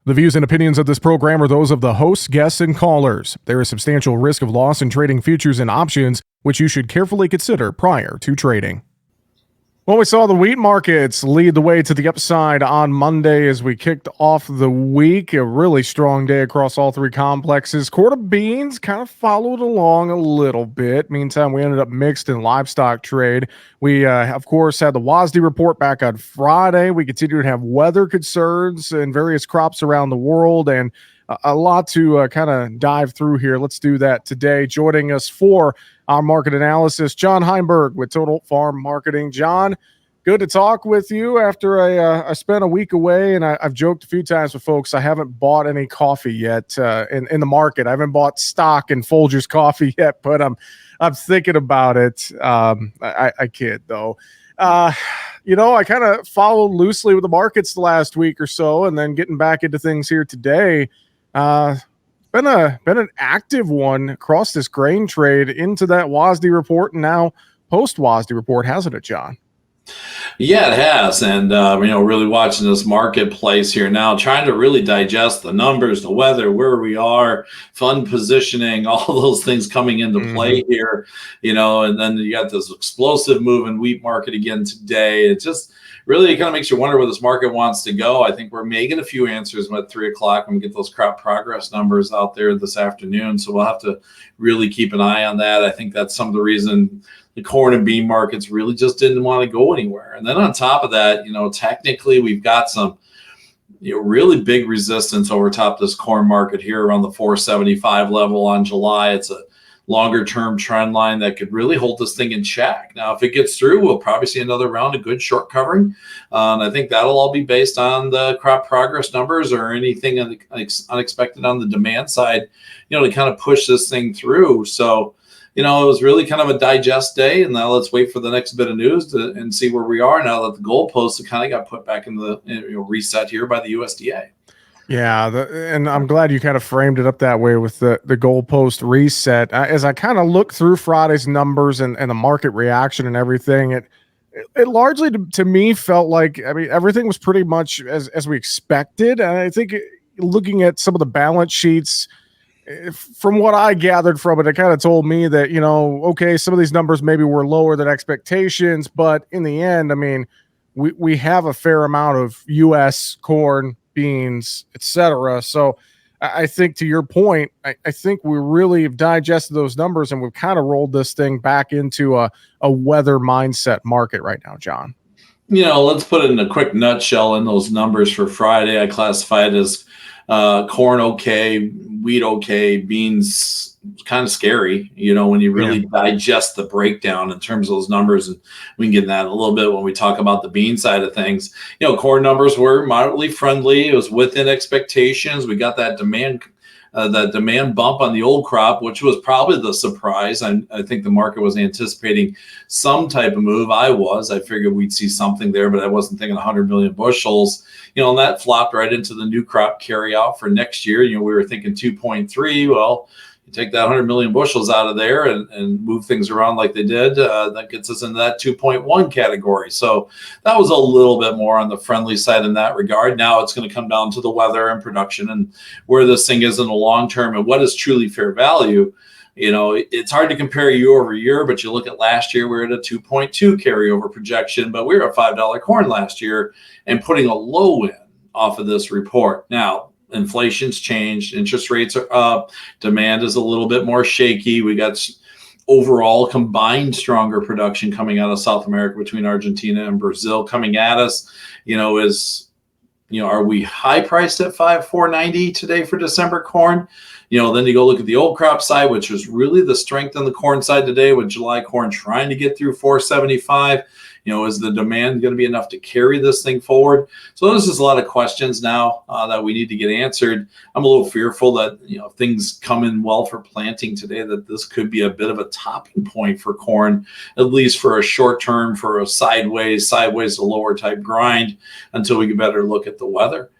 The views and opinions of this program are those of the hosts, guests, and callers. There is substantial risk of loss in trading futures and options, which you should carefully consider prior to trading. Well, we saw the wheat markets lead the way to the upside on Monday as we kicked off the week. A really strong day across all three complexes. Quarter beans kind of followed along a little bit. Meantime, we ended up mixed in livestock trade. We, of course, had the WASDE report back on Friday. We continue to have weather concerns in various crops around the world, and a lot to kind of dive through here. Let's do that today. Joining us for our market analysis, John Heinberg with Total Farm Marketing. John, good to talk with you after I spent a week away, and I've joked a few times with folks I haven't bought any coffee yet in the market. I haven't bought stock in Folgers coffee yet, but I'm thinking about it. I kid, though. I kind of followed loosely with the markets the last week or so, and then getting back into things here today. Been an active one across this grain trade into that WASDE report, and now post WASDE report, hasn't it, John? Yeah, it has. And, really watching this marketplace here now, trying to really digest the numbers, the weather, where we are, fund positioning, all those things coming into play here, and then you got this explosive move in wheat market again today. It just really kind of makes you wonder where this market wants to go. I think we're making a few answers at 3 o'clock when we get those crop progress numbers out there this afternoon. So we'll have to really keep an eye on that. I think that's some of the reason the corn and bean markets really just didn't want to go anywhere. And then on top of that, technically we've got some really big resistance over top of this corn market here around the 475 level on July. It's a longer term trend line that could really hold this thing in check. Now, if it gets through, we'll probably see another round of good short covering. And I think that'll all be based on the crop progress numbers or anything unexpected on the demand side, to kind of push this thing through. So, it was really kind of a digest day, and now let's wait for the next bit of news and see where we are now that the goalposts kind of got put back in the reset here by the USDA. Yeah, and I'm glad you kind of framed it up that way with the goalpost reset. As I kind of look through Friday's numbers and the market reaction and everything, it largely to me felt like, everything was pretty much as we expected. And I think looking at some of the balance sheets, from what I gathered from it kind of told me that, okay, some of these numbers maybe were lower than expectations, but in the end, we have a fair amount of U.S. corn, beans, etc. So I think to your point, I think we really have digested those numbers and we've kind of rolled this thing back into a weather mindset market right now, John. Let's put it in a quick nutshell in those numbers for Friday. I classified as corn okay, wheat okay, beans kind of scary, when you really digest the breakdown in terms of those numbers. And we can get into that a little bit when we talk about the bean side of things. Corn numbers were moderately friendly. It was within expectations. We got that demand bump on the old crop, which was probably the surprise. I think the market was anticipating some type of move. I figured we'd see something there, but I wasn't thinking 100 million bushels. And that flopped right into the new crop carryout for next year. We were thinking 2.3. Well, you take that 100 million bushels out of there and move things around like they did, that gets us into that 2.1 category. So that was a little bit more on the friendly side in that regard. Now it's going to come down to the weather and production and where this thing is in the long term and what is truly fair value. It's hard to compare year over year, but you look at last year, we were at a 2.2 carryover projection, but we were at $5 corn last year and putting a low in off of this report. Now, inflation's changed, interest rates are up, demand is a little bit more shaky. We got overall combined stronger production coming out of South America between Argentina and Brazil coming at us. Are we high priced at $4.90 today for December corn? Then you go look at the old crop side, which was really the strength on the corn side today with July corn trying to get through 475. Is the demand going to be enough to carry this thing forward? So there's just a lot of questions now that we need to get answered. I'm a little fearful that, if things come in well for planting today, that this could be a bit of a topping point for corn, at least for a short term, for a sideways to lower type grind until we can better look at the weather.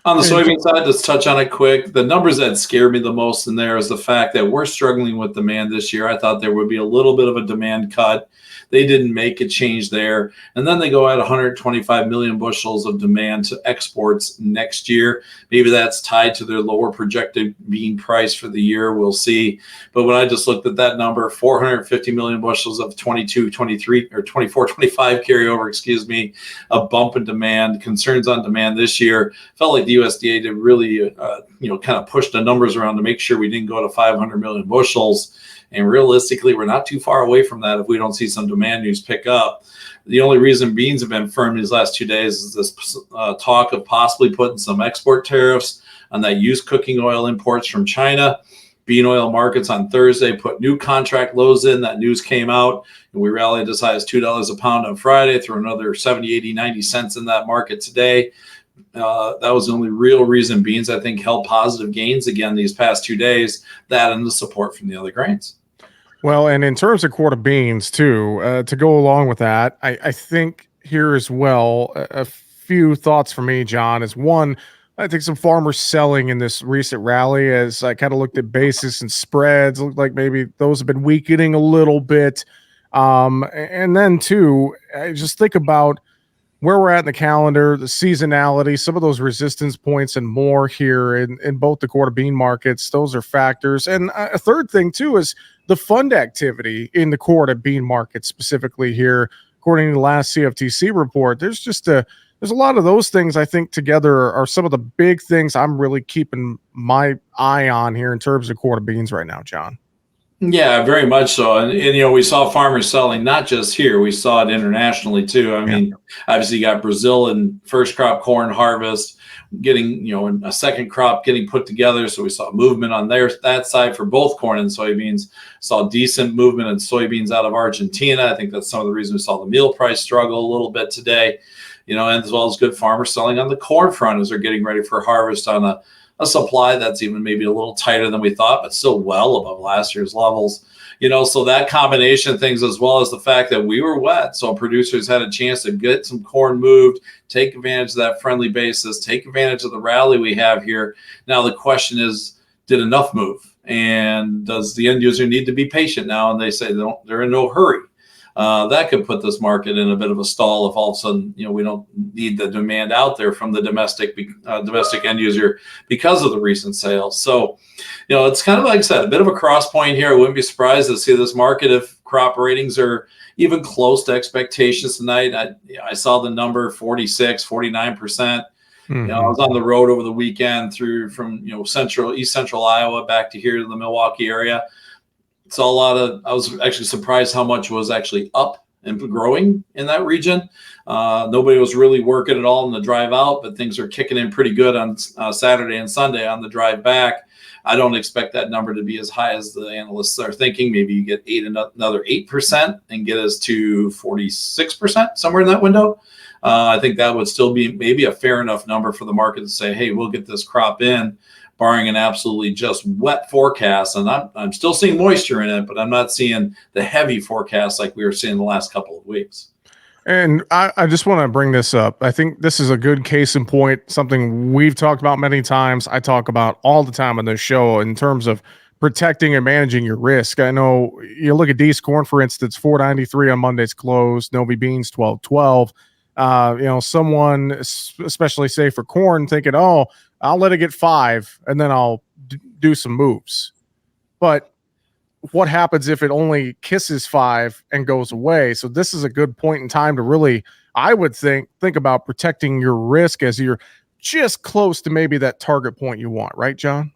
On the And soybean side, let's touch on it quick. The numbers that scare me the most in there is the fact that we're struggling with demand this year. I thought there would be a little bit of a demand cut. They didn't make a change there. And then they go at 125 million bushels of demand to exports next year. Maybe that's tied to their lower projected bean price for the year. We'll see. But when I just looked at that number, 450 million bushels of 22, 23, or 24, 25 carryover, a bump in demand, concerns on demand this year. Felt like the USDA did really, kind of push the numbers around to make sure we didn't go to 500 million bushels. And realistically, we're not too far away from that if we don't see some demand news pick up. The only reason beans have been firm these last 2 days is this talk of possibly putting some export tariffs on that used cooking oil imports from China. Bean oil markets on Thursday put new contract lows in. That news came out, and we rallied as high as $2 a pound on Friday, threw another 70, 80, 90 cents in that market today. That was the only real reason beans, I think, held positive gains again these past 2 days, that and the support from the other grains. well, and in terms of quarter beans too, to go along with that, I think here as well, a few thoughts for me, John, is one, I think some farmers selling in this recent rally as I kind of looked at basis and spreads, looked like maybe those have been weakening a little bit. And then two, I just think about where we're at in the calendar, the seasonality, some of those resistance points and more here in both the quarter bean markets. Those are factors. And a third thing too is the fund activity in the quarter bean market specifically here. According to the last CFTC report, there's a lot of those things I think together are some of the big things I'm really keeping my eye on here in terms of quarter beans right now, John. Yeah, very much so. And we saw farmers selling not just here, we saw it internationally too. I Yeah. mean, obviously you got Brazil and first crop corn harvest getting, a second crop getting put together. So we saw movement on that side for both corn and soybeans. Saw decent movement in soybeans out of Argentina. I think that's some of the reasons we saw the meal price struggle a little bit today, and as well as good farmers selling on the corn front as they're getting ready for harvest on a supply that's even maybe a little tighter than we thought, but still well above last year's levels. So that combination of things, as well as the fact that we were wet, so producers had a chance to get some corn moved, take advantage of that friendly basis, take advantage of the rally we have here. Now the question is, did enough move? And does the end user need to be patient now? And they say they're in no hurry. That could put this market in a bit of a stall if all of a sudden, we don't need the demand out there from the domestic end user because of the recent sales. So, it's kind of like I said, a bit of a cross point here. I wouldn't be surprised to see this market if crop ratings are even close to expectations tonight. I saw the number 46, 49%. Mm-hmm. I was on the road over the weekend from east central Iowa back to here to the Milwaukee area. Saw I was actually surprised how much was actually up and growing in that region. Nobody was really working at all on the drive out, but things are kicking in pretty good on Saturday and Sunday on the drive back. I don't expect that number to be as high as the analysts are thinking. Maybe you get another 8% and get us to 46%, somewhere in that window. I think that would still be maybe a fair enough number for the market to say, hey, we'll get this crop in, barring an absolutely just wet forecast. And I'm still seeing moisture in it, but I'm not seeing the heavy forecast like we were seeing the last couple of weeks. And I just want to bring this up. I think this is a good case in point, something we've talked about many times. I talk about all the time on this show in terms of protecting and managing your risk. I know you look at D's corn, for instance, 493 on Monday's close, Novi beans 1212. Someone, especially say for corn, thinking, oh, I'll let it get 5 and then I'll do some moves. But what happens if it only kisses 5 and goes away? So this is a good point in time to really, I would think about protecting your risk as you're just close to maybe that target point you want, right, John?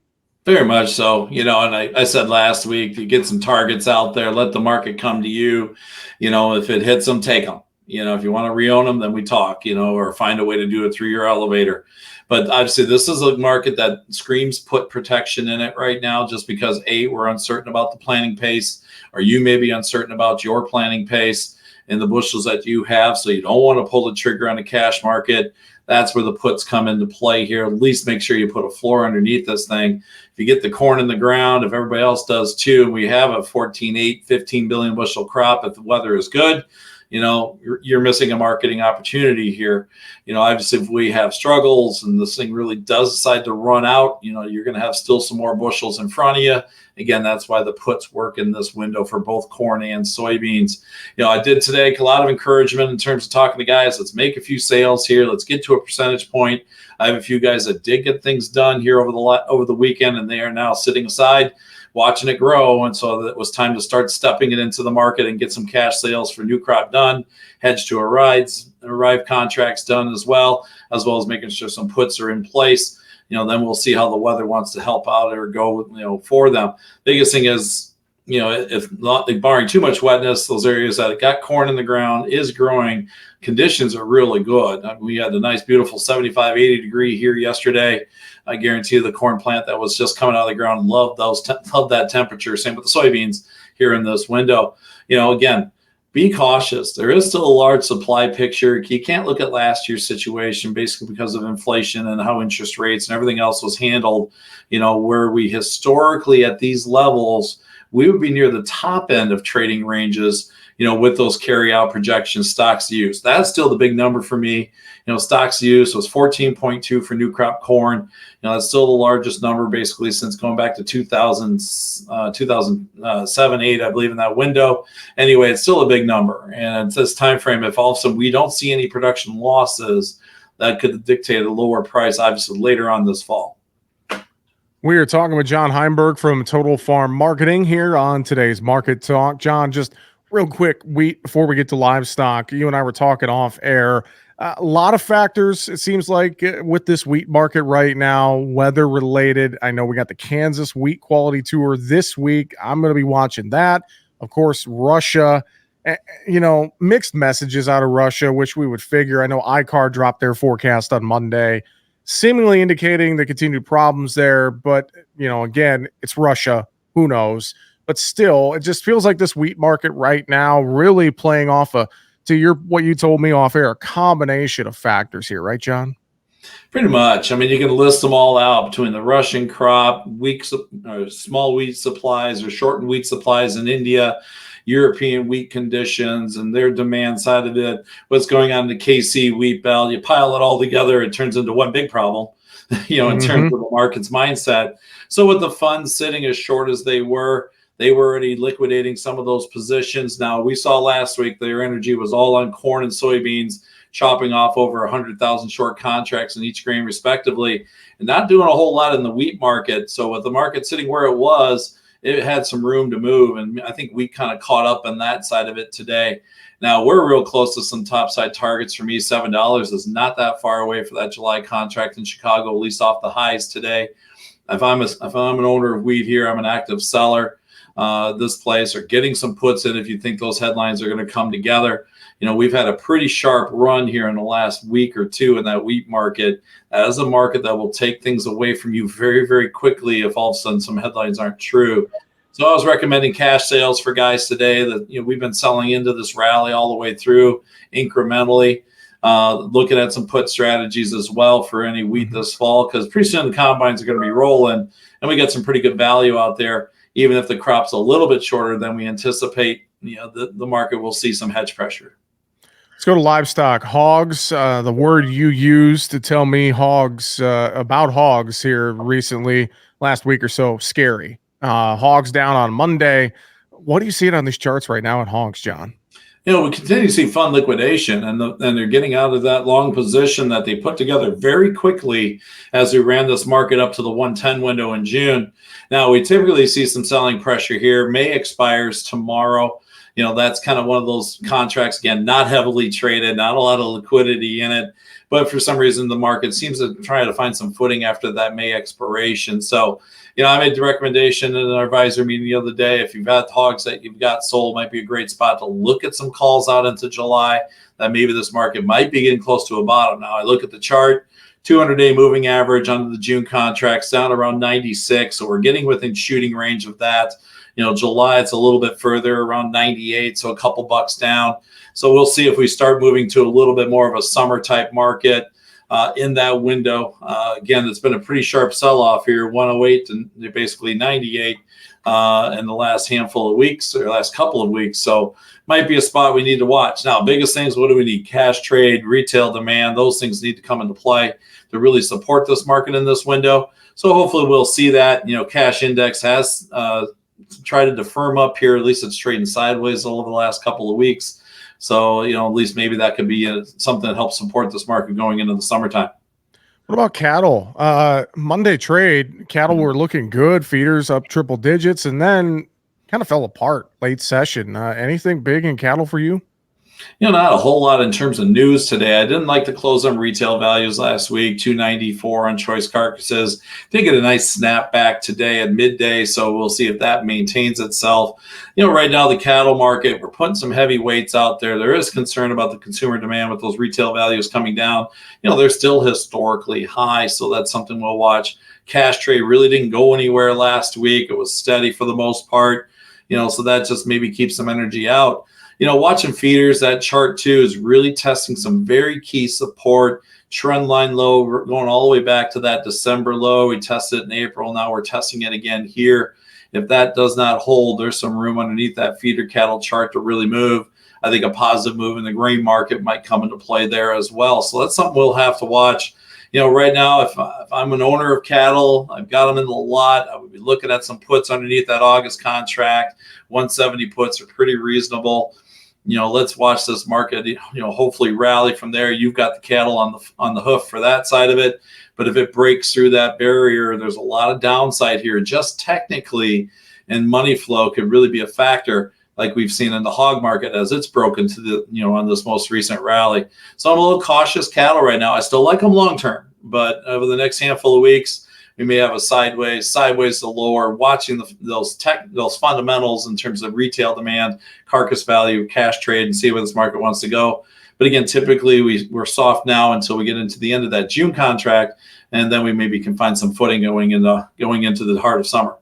Very much so, and I said last week, you get some targets out there, let the market come to you. If it hits them, take them. If you want to re-own them, then we talk, or find a way to do it through your elevator. But obviously, this is a market that screams put protection in it right now, just because we're uncertain about the planting pace, or you may be uncertain about your planting pace and the bushels that you have. So you don't want to pull the trigger on the cash market. That's where the puts come into play here. At least make sure you put a floor underneath this thing. If you get the corn in the ground, if everybody else does too, and we have a 14.8, 15 billion bushel crop, if the weather is good, you're missing a marketing opportunity here. Obviously, if we have struggles and this thing really does decide to run out, you're going to have still some more bushels in front of you. Again, that's why the puts work in this window for both corn and soybeans. I did today a lot of encouragement in terms of talking to guys. Let's make a few sales here. Let's get to a percentage point. I have a few guys that did get things done here over the weekend, and they are now sitting aside, watching it grow. And so it was time to start stepping it into the market and get some cash sales for new crop done, hedge to arrive contracts done as well as making sure some puts are in place. Then we'll see how the weather wants to help out or go, for them. Biggest thing is, if not barring too much wetness, those areas that got corn in the ground is growing, conditions are really good. We had a nice, beautiful 75, 80 degree here yesterday. I guarantee you the corn plant that was just coming out of the ground loved that temperature. Same with the soybeans here in this window. Again, be cautious. There is still a large supply picture. You can't look at last year's situation basically because of inflation and how interest rates and everything else was handled, where we historically at these levels, we would be near the top end of trading ranges, with those carry out projections, stocks use. That's still the big number for me. Stocks use was 14.2 for new crop corn. That's still the largest number basically since going back to 2007, 8, I believe, in that window. Anyway, it's still a big number. And at this time frame, if all of a sudden we don't see any production losses, that could dictate a lower price, obviously, later on this fall. We are talking with John Heimberg from Total Farm Marketing here on today's Market Talk. John, just real quick, before we get to livestock, you and I were talking off air. A lot of factors, it seems like, with this wheat market right now, weather related. I know we got the Kansas Wheat Quality Tour this week. I'm going to be watching that. Of course, Russia, mixed messages out of Russia, which we would figure. I know ICAR dropped their forecast on Monday, seemingly indicating the continued problems there. But, again, it's Russia. Who knows? But still, it just feels like this wheat market right now really playing off what you told me off air, a combination of factors here, right, John? Pretty much. I mean, you can list them all out between the Russian crop, small wheat supplies or shortened wheat supplies in India, European wheat conditions and their demand side of it, what's going on in the KC wheat belt. You pile it all together, it turns into one big problem, in terms of the market's mindset. So with the funds sitting as short as they were already liquidating some of those positions. Now, we saw last week their energy was all on corn and soybeans, chopping off over 100,000 short contracts in each grain respectively, and not doing a whole lot in the wheat market. So with the market sitting where it was, it had some room to move, and I think we kind of caught up on that side of it today. Now, we're real close to some topside targets for me. $7 is not that far away for that July contract in Chicago, at least off the highs today. If I'm an owner of wheat here, I'm an active seller. This place or getting some puts in if you think those headlines are going to come together. We've had a pretty sharp run here in the last week or two in that wheat market. That is a market that will take things away from you very, very quickly if all of a sudden some headlines aren't true. So I was recommending cash sales for guys today that we've been selling into this rally all the way through incrementally. Looking at some put strategies as well for any wheat this fall, because pretty soon the combines are going to be rolling and we get some pretty good value out there. Even if the crop's a little bit shorter than we anticipate, the market will see some hedge pressure. Let's go to livestock. Hogs, the word you used to tell me about hogs here recently, last week or so, scary. Hogs down on Monday. What do you see on these charts right now in hogs, John? We continue to see fund liquidation, and they're getting out of that long position that they put together very quickly as we ran this market up to the 110 window in June. Now, we typically see some selling pressure here. May expires tomorrow. That's kind of one of those contracts, again, not heavily traded, not a lot of liquidity in it. But for some reason, the market seems to try to find some footing after that May expiration. So, I made the recommendation in our advisor meeting the other day. If you've got hogs that you've got sold, might be a great spot to look at some calls out into July, that maybe this market might be getting close to a bottom. Now, I look at the chart, 200-day moving average under the June contracts down around 96. So we're getting within shooting range of that. July, it's a little bit further, around 98, so a couple bucks down. So we'll see if we start moving to a little bit more of a summer type market. in that window. Again, it's been a pretty sharp sell-off here, 108 and basically 98 in the last handful of weeks or last couple of weeks. So might be a spot we need to watch. Now, biggest things, what do we need? Cash trade, retail demand, those things need to come into play to really support this market in this window. So hopefully we'll see that. Cash index has tried to firm up here. At least it's trading sideways over the last couple of weeks. So, at least maybe that could be something that helps support this market going into the summertime. What about cattle? Monday trade, cattle were looking good. Feeders up triple digits, and then kind of fell apart late session. Anything big in cattle for you? Not a whole lot in terms of news today. I didn't like the close on retail values last week, 294 on choice carcasses. Did get a nice snap back today at midday, so we'll see if that maintains itself. Right now the cattle market, we're putting some heavy weights out there. There is concern about the consumer demand with those retail values coming down. They're still historically high, so that's something we'll watch. Cash trade really didn't go anywhere last week. It was steady for the most part, so that just maybe keeps some energy out. Watching feeders, that chart too is really testing some very key support. Trend line low, going all the way back to that December low. We tested it in April. Now we're testing it again here. If that does not hold, there's some room underneath that feeder cattle chart to really move. I think a positive move in the grain market might come into play there as well. So that's something we'll have to watch. Right now, if I'm an owner of cattle, I've got them in the lot, I would be looking at some puts underneath that August contract. 170 puts are pretty reasonable. Let's watch this market, hopefully rally from there. You've got the cattle on the hoof for that side of it. But if it breaks through that barrier, there's a lot of downside here. Just technically, and money flow could really be a factor, like we've seen in the hog market as it's broken to the, on this most recent rally. So I'm a little cautious cattle right now. I still like them long term, but over the next handful of weeks, we may have a sideways to lower, watching those fundamentals in terms of retail demand, carcass value, cash trade, and see where this market wants to go. But again, typically we're soft now until we get into the end of that June contract, and then we maybe can find some footing going into the heart of summer.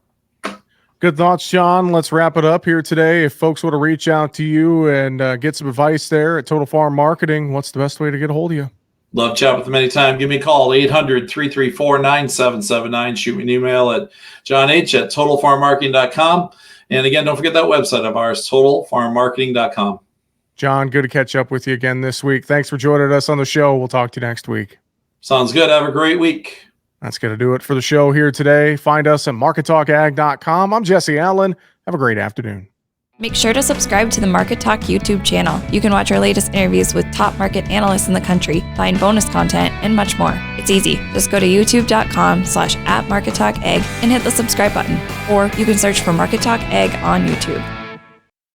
Good thoughts, John. Let's wrap it up here today. If folks want to reach out to you and get some advice there at Total Farm Marketing, what's the best way to get a hold of you? Love chat with them anytime. Give me a call, 800-334-9779. Shoot me an email at jonh@totalfarmmarketing.com. And again, don't forget that website of ours, totalfarmmarketing.com. John, good to catch up with you again this week. Thanks for joining us on the show. We'll talk to you next week. Sounds good. Have a great week. That's going to do it for the show here today. Find us at markettalkag.com. I'm Jesse Allen. Have a great afternoon. Make sure to subscribe to the Market Talk YouTube channel. You can watch our latest interviews with top market analysts in the country, find bonus content, and much more. It's easy. Just go to youtube.com/@markettalkag and hit the subscribe button. Or you can search for Market Talk Ag on YouTube.